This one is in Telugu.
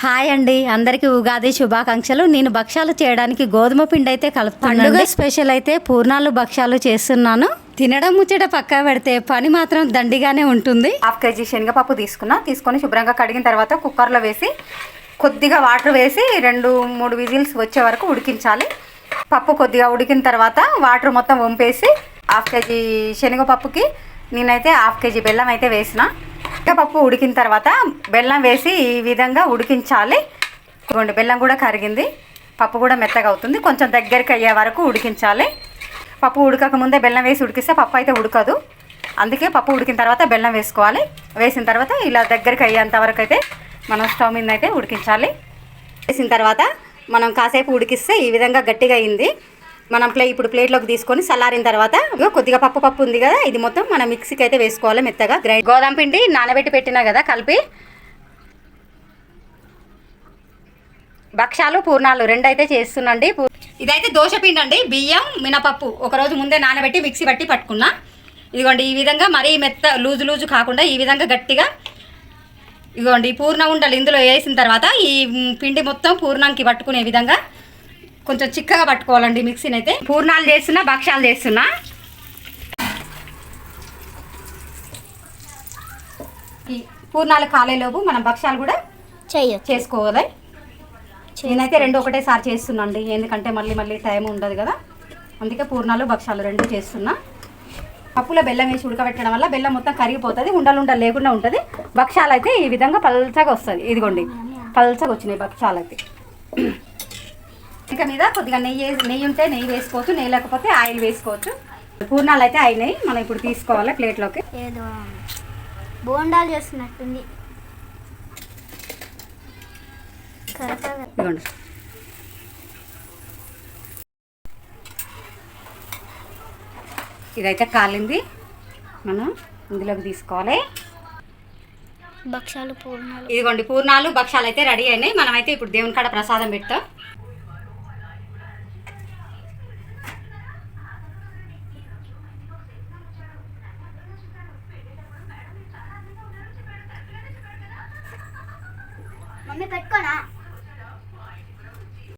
హాయ్ అండి, అందరికీ ఉగాది శుభాకాంక్షలు. నేను భక్ష్యాలు చేయడానికి గోధుమ పిండి అయితే కలుపుతున్నాను. పండుగ స్పెషల్ అయితే పూర్ణాలు భక్ష్యాలు చేస్తున్నాను. తినడం ముచ్చట పక్కా పెడితే పని మాత్రం దండిగానే ఉంటుంది. హాఫ్ కేజీ శనగపప్పు తీసుకొని శుభ్రంగా కడిగిన తర్వాత కుక్కర్లో వేసి కొద్దిగా వాటర్ వేసి 2-3 విజిల్స్ వచ్చే వరకు ఉడికించాలి. పప్పు కొద్దిగా ఉడికిన తర్వాత వాటర్ మొత్తం వంపేసి హాఫ్ కేజీ శనగపప్పుకి నేనైతే హాఫ్ కేజీ బెల్లం అయితే వేసిన. పప్పు ఉడికిన తర్వాత బెల్లం వేసి ఈ విధంగా ఉడికించాలి. ఇదిగోండి, బెల్లం కూడా కరిగింది, పప్పు కూడా మెత్తగా అవుతుంది. కొంచెం దగ్గరికి అయ్యే వరకు ఉడికించాలి. పప్పు ఉడకక ముందే బెల్లం వేసి ఉడికిస్తే పప్పు అయితే ఉడకదు. అందుకే పప్పు ఉడికిన తర్వాత బెల్లం వేసుకోవాలి. వేసిన తర్వాత ఇలా దగ్గరికి అయ్యేంత వరకు అయితే మనం స్టవ్ మీద అయితే ఉడికించాలి. వేసిన తర్వాత మనం కాసేపు ఉడికిస్తే ఈ విధంగా గట్టిగా అయింది. మనం ఇప్పుడు ప్లేట్లోకి తీసుకొని చల్లారిన తర్వాత కొద్దిగా పప్పు ఉంది కదా, ఇది మొత్తం మనం మిక్సీకి అయితే వేసుకోవాలి మెత్తగా గ్రైండ్. గోధుమ పిండి నానబెట్టి పెట్టినా కదా కలిపి భక్ష్యాలు పూర్ణాలు 2 అయితే చేస్తున్నాండి. ఇదైతే దోశ పిండి అండి, బియ్యం మినపప్పు ఒకరోజు ముందే నానబెట్టి మిక్సీ పట్టి పట్టుకున్నా. ఇదిగోండి, ఈ విధంగా మరీ మెత్త లూజు కాకుండా ఈ విధంగా గట్టిగా ఇదిగోండి పూర్ణ ఉండలు ఇందులో వేసిన తర్వాత ఈ పిండి మొత్తం పూర్ణంకి పట్టుకునే విధంగా కొంచెం చిక్కగా పట్టుకోవాలండి మిక్సీని. అయితే పూర్ణాలు చేస్తున్నా, భక్ష్యాలు చేస్తున్నా. ఈ పూర్ణాలు కాలేలోపు మనం భక్ష్యాలు కూడా చేసుకోవాలి. నేనైతే 2 ఒకటేసారి చేస్తున్నాండి, ఎందుకంటే మళ్ళీ టైం ఉండదు కదా, అందుకే పూర్ణాలు భక్ష్యాలు 2 చేస్తున్నా. పప్పులో బెల్లం వేసి ఉడకబెట్టడం వల్ల బెల్లం మొత్తం కరిగిపోతుంది, ఉండలు లేకుండా ఉంటుంది. భక్ష్యాలు అయితే ఈ విధంగా పల్చగా వస్తుంది. ఇదిగోండి, పల్చగా వచ్చినాయి భక్ష్యాలు అయితే. ఇంకా మీద కొద్దిగా నెయ్యి ఉంటే నెయ్యి వేసుకోవచ్చు, నెయ్యి లేకపోతే ఆయిల్ వేసుకోవచ్చు. పూర్ణాలు అయితే అయినాయి, మనం ఇప్పుడు తీసుకోవాలి ప్లేట్లోకి. ఏదో బోండాలు చేస్తున్నట్టుంది. ఇదిగోండి, ఇదైతే కాలింది, మనం ఇందులోకి తీసుకోవాలి. భక్ష్యాలు పూర్ణాలు, ఇదిగోండి పూర్ణాలు భక్ష్యాలు అయితే రెడీ అయినాయి. మనమైతే ఇప్పుడు దేవుని కాడ ప్రసాదం పెడతాం. మమ్మీ పెట్టుకోనా?